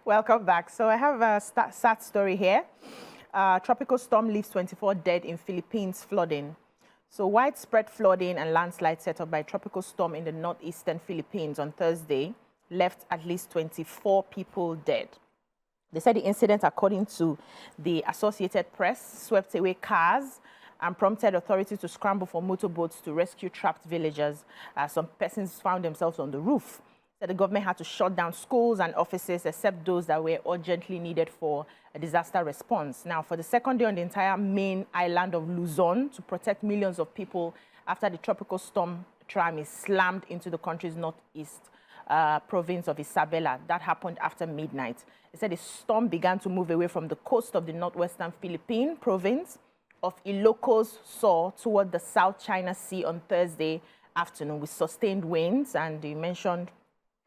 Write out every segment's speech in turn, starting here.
Welcome back. So I have a sad story here. Tropical storm leaves 24 dead in Philippines flooding. So widespread flooding and landslides set up by tropical storm in the northeastern Philippines on Thursday left at least 24 people dead. They said the incident, according to the Associated Press, swept away cars and prompted authorities to scramble for motorboats to rescue trapped villagers. Some persons found themselves on the roof. Said the government had to shut down schools and offices except those that were urgently needed for a disaster response. Now, for the second day on the entire main island of Luzon to protect millions of people after the tropical storm Trami slammed into the country's northeast province of Isabela. That happened after midnight. They said the storm began to move away from the coast of the northwestern Philippine province of Ilocos Sur toward the South China Sea on Thursday afternoon with sustained winds. And you mentioned,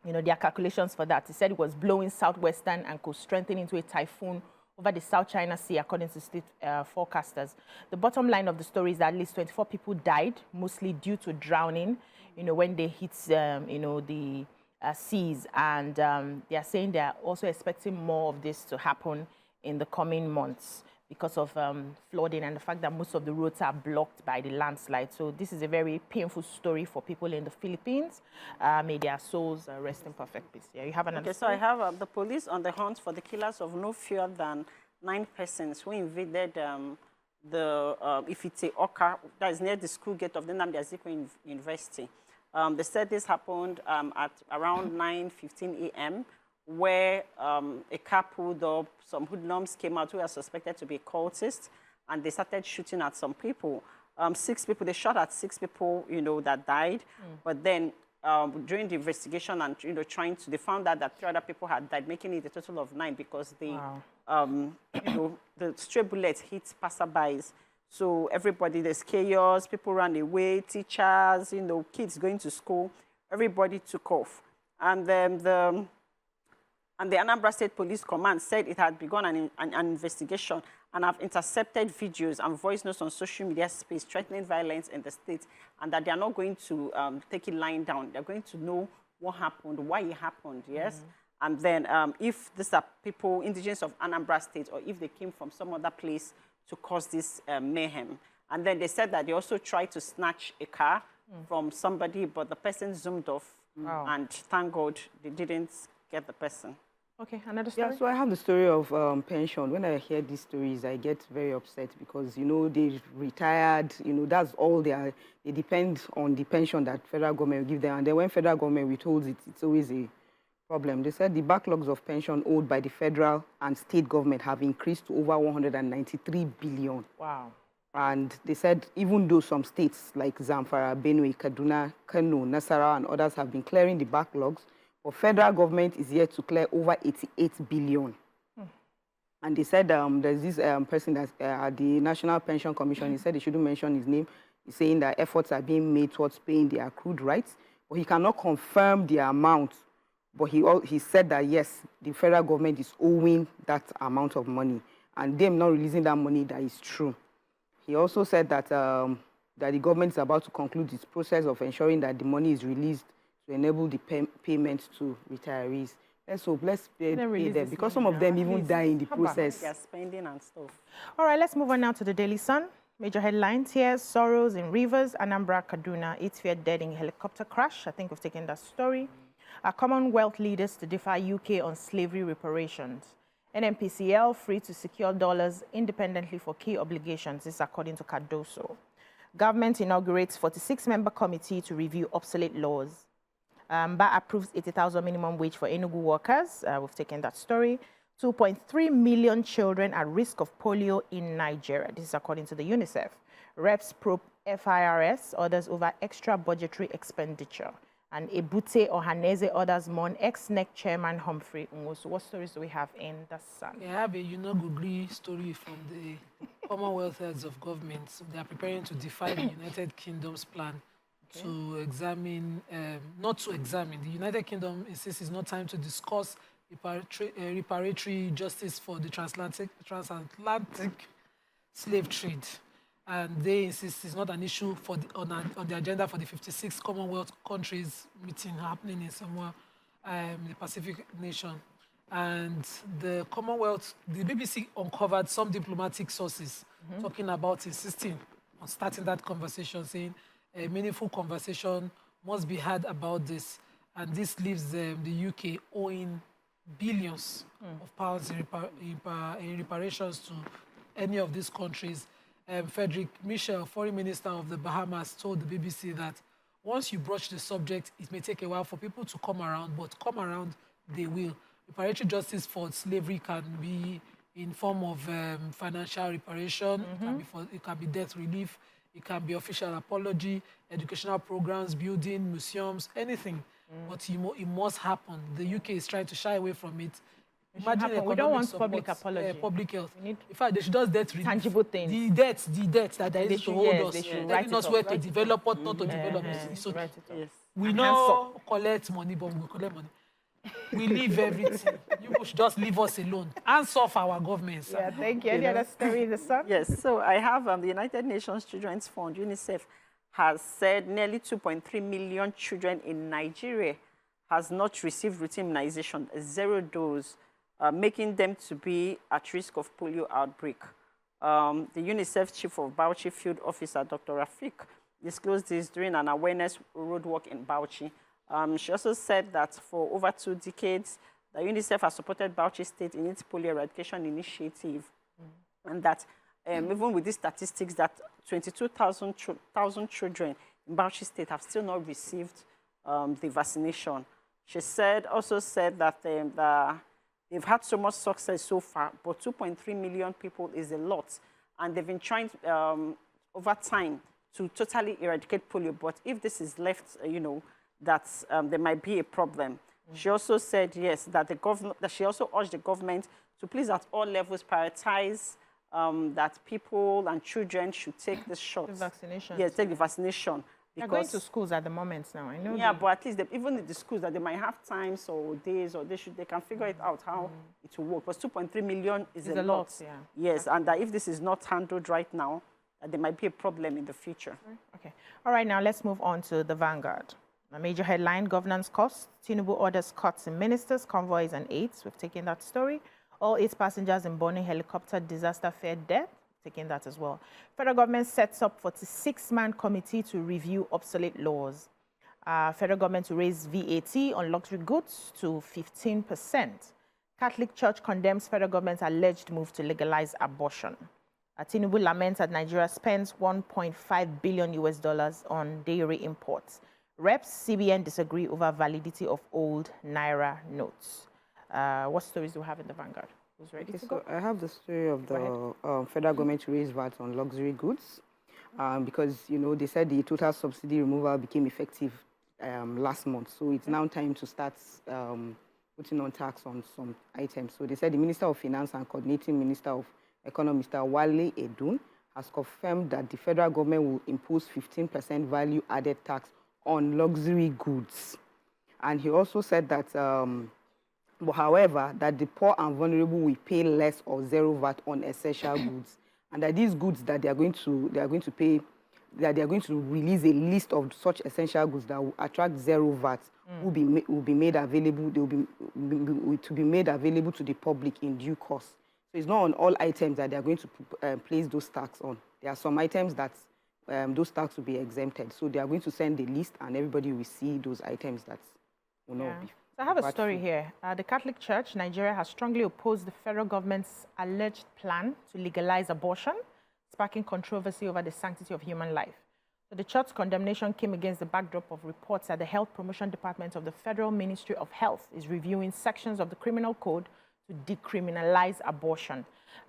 their calculations for that. He said it was blowing southwestern and could strengthen into a typhoon over the South China Sea, according to state forecasters. The bottom line of the story is that at least 24 people died, mostly due to drowning, when they hit, the seas. And they are saying they are also expecting more of this to happen in the coming months because of flooding and the fact that most of the roads are blocked by the landslide. So this is a very painful story for people in the Philippines. May their souls rest in perfect peace. Yeah, you have another story? So I have the police on the hunt for the killers of no fewer than 9 persons who invaded if it's a Oka, that is near the school gate of the Nnamdi Azikiwe University. They said this happened at around 9:15 a.m., where a car pulled up, some hoodlums came out who are suspected to be cultists, and they started shooting at some people. 6 people, they shot at 6 people, that died. But then during the investigation and, they found out that 3 other people had died, making it a total of 9 because the stray bullets hit passerbys. So everybody, there's chaos, people ran away, teachers, kids going to school, everybody took off. And then the Anambra State Police Command said it had begun an investigation and have intercepted videos and voice notes on social media space threatening violence in the state, and that they are not going to take it lying down. They're going to know what happened, why it happened, yes? And then if these are people, indigenous of Anambra State, or if they came from some other place to cause this mayhem. And then they said that they also tried to snatch a car from somebody, but the person zoomed off, and thank God they didn't get the person. Okay, another story? Yeah, so I have the story of pension. When I hear these stories, I get very upset because, they retired, that's all they depend on the pension that federal government will give them. And then when federal government withholds it, it's always a problem. They said the backlogs of pension owed by the federal and state government have increased to over 193 billion. Wow. And they said even though some states like Zamfara, Benue, Kaduna, Kano, Nasarawa, and others have been clearing the backlogs, but federal government is yet to clear over 88 billion. And they said there's this person that's at the National Pension Commission. He said they shouldn't mention his name. He's saying that efforts are being made towards paying their accrued rights, but he cannot confirm the amount. But he said that, yes, the federal government is owing that amount of money, and them not releasing that money, that is true. He also said that, that the government is about to conclude its process of ensuring that the money is released to enable the payment to retirees. Let's hope, let's pay them, because some of them even die in the process. They're spending and stuff. All right, let's move on now to the Daily Sun. Major headlines here: sorrows in Rivers, Anambra, Kaduna, 8 feared dead in helicopter crash. I think we've taken that story. Commonwealth leaders to defy UK on slavery reparations. NNPCL free to secure dollars independently for key obligations. This is according to Cardoso. Government inaugurates 46-member committee to review obsolete laws. BA approves 80,000 minimum wage for Enugu workers. We've taken that story. 2.3 million children at risk of polio in Nigeria. This is according to the UNICEF. Reps probe FIRS orders over extra budgetary expenditure. And Ebute Ohaneze orders mourn ex-NEC chairman Humphrey Nwosu. What stories do we have in the Sun? I have a Google story from the Commonwealth heads of government. So they are preparing to defy the United Kingdom's plan to examine, not to examine. The United Kingdom insists it's not time to discuss reparatory justice for the transatlantic slave trade. And they insist it's not an issue for on the agenda for the 56 Commonwealth countries meeting happening in somewhere, the Pacific nation. And the Commonwealth, the BBC uncovered some diplomatic sources talking about insisting on starting that conversation, saying a meaningful conversation must be had about this. And this leaves the UK owing billions of pounds in reparations to any of these countries. Frederick Mitchell, Foreign Minister of the Bahamas, told the BBC that once you broach the subject, it may take a while for people to come around, but come around, they will. Reparatory justice for slavery can be in form of financial reparation, it can be debt relief, it can be official apology, educational programs, building, museums, anything. But it must happen. The UK is trying to shy away from it. Imagine we don't want public apology. Public health. In fact, they should just debt relief. Tangible things. The debt that they used to hold us. They should telling us where to develop, what not to develop. So we know collect money, but we collect money. We leave everything. You should just leave us alone. Answer for our government. Sir. Yeah, thank you. Any other story in the sun? Yes, so I have the United Nations Children's Fund, UNICEF, has said nearly 2.3 million children in Nigeria has not received routine immunization, 0 dose, making them to be at risk of polio outbreak. The UNICEF Chief of Bauchi Field Officer, Dr. Rafik, disclosed this during an awareness roadwalk in Bauchi. She also said that for over 2 decades, the UNICEF has supported Bauchi State in its polio eradication initiative, and that even with these statistics, that 22,000 children in Bauchi State have still not received the vaccination. She also said that they've had so much success so far, but 2.3 million people is a lot, and they've been trying over time to totally eradicate polio. But if this is left, that there might be a problem. She also said, yes, that she also urged the government to please at all levels prioritize that people and children should take the shots. The vaccination. Yes, take the vaccination. They're going to schools at the moment now, I know. Yeah, but at least even in the schools that they might have times or days, or they can figure it out how it will work. But 2.3 million is a lot. Yeah. Yes, and that if this is not handled right now, there might be a problem in the future. Okay. All right, now let's move on to the Vanguard. A major headline, governance costs. Tinubu orders cuts in ministers, convoys, and aids. We've taken that story. All 8 passengers in Borno helicopter disaster fared death. Taking that as well. Federal government sets up 46-man committee to review obsolete laws. Federal government to raise VAT on luxury goods to 15%. Catholic Church condemns federal government's alleged move to legalize abortion. Tinubu laments that Nigeria spends $1.5 billion on dairy imports. Reps, CBN disagree over validity of old Naira notes. What stories do we have in the Vanguard? Who's ready to go? I have the story of the federal government to raise VAT on luxury goods because, they said the total subsidy removal became effective last month. So it's now time to start putting on tax on some items. So they said the Minister of Finance and Coordinating Minister of Economy, Mr. Wale Edun, has confirmed that the federal government will impose 15% value-added tax on luxury goods. And he also said that, however, that the poor and vulnerable will pay less or 0 VAT on essential goods, and that these goods that they are going to release a list of such essential goods that will attract 0 VAT will be made available. They will be made available to the public in due course. So it's not on all items that they are going to place those tax on. There are some items that those tax will be exempted. So they are going to send a list, and everybody will see those items that will not be. So I have a story here. The Catholic Church, Nigeria, has strongly opposed the federal government's alleged plan to legalize abortion, sparking controversy over the sanctity of human life. So the church's condemnation came against the backdrop of reports that the Health Promotion Department of the Federal Ministry of Health is reviewing sections of the criminal code to decriminalize abortion.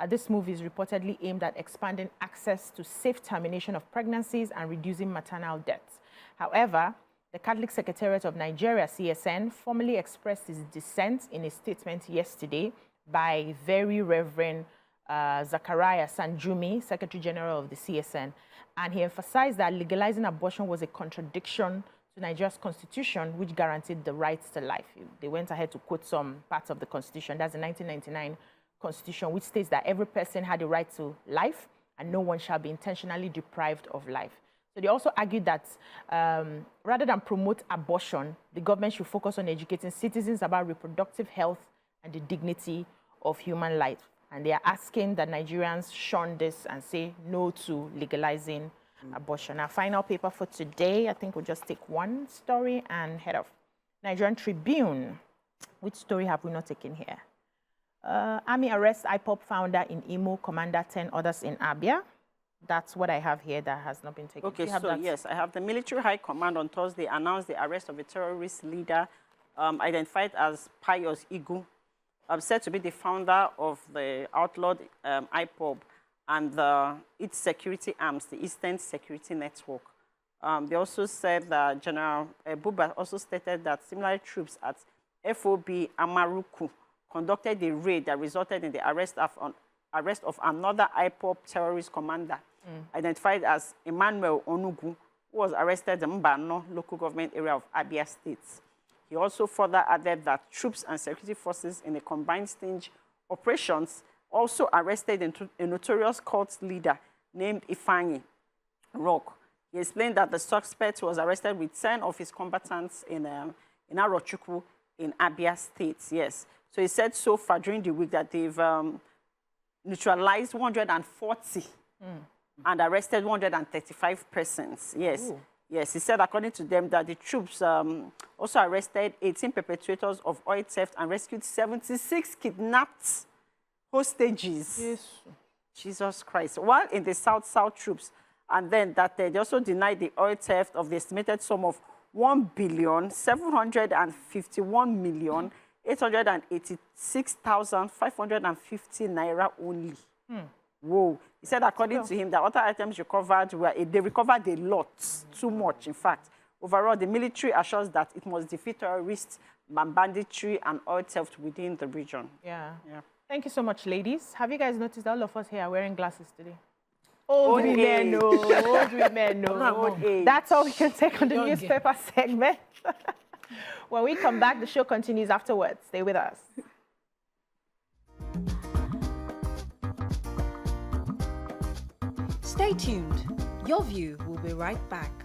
This move is reportedly aimed at expanding access to safe termination of pregnancies and reducing maternal deaths. However, the Catholic Secretariat of Nigeria, CSN, formally expressed its dissent in a statement yesterday by Very Reverend Zachariah Sanjumi, Secretary General of the CSN. And he emphasized that legalizing abortion was a contradiction to Nigeria's constitution, which guaranteed the rights to life. They went ahead to quote some parts of the constitution. That's the 1999 constitution, which states that every person had a right to life and no one shall be intentionally deprived of life. So they also argued that rather than promote abortion, the government should focus on educating citizens about reproductive health and the dignity of human life. And they are asking that Nigerians shun this and say no to legalizing abortion. Our final paper for today, I think we'll just take one story and head off. Nigerian Tribune. Which story have we not taken here? Army arrests IPOB founder in Imo, commander 10 others in Abia. That's what I have here that has not been taken. Okay, so yes, I have the military high command on Thursday announced the arrest of a terrorist leader identified as Pius Igu, said to be the founder of the outlawed IPOB and its security arms, the Eastern Security Network. They also said that General Buba also stated that similar troops at FOB Amaruku conducted a raid that resulted in the arrest of another IPOB terrorist commander, identified as Emmanuel Onugu, who was arrested in Mbano local government area of Abia State. He also further added that troops and security forces in a combined stage operations also arrested a notorious cult leader named Ifeanyi Rock. He explained that the suspect was arrested with 10 of his combatants in Arochukwu in Abia State, yes. So he said so far during the week that they've neutralized 140 and arrested 135 persons, yes. Ooh. Yes, he said according to them that the troops also arrested 18 perpetrators of oil theft and rescued 76 kidnapped hostages. Yes. Jesus Christ. While in the South troops, and then that they also denied the oil theft of the estimated sum of 1,751,886,550 naira only. Whoa. He said, according to him, that other items recovered they recovered a lot, too much, in fact. Overall, the military assures that it must defeat terrorists, banditry, and oil theft within the region. Yeah. Thank you so much, ladies. Have you guys noticed that all of us here are wearing glasses today? Old women, no. Old women, no. That's all we can take on the newspaper segment. When we come back, the show continues afterwards. Stay with us. Stay tuned. Your View will be right back.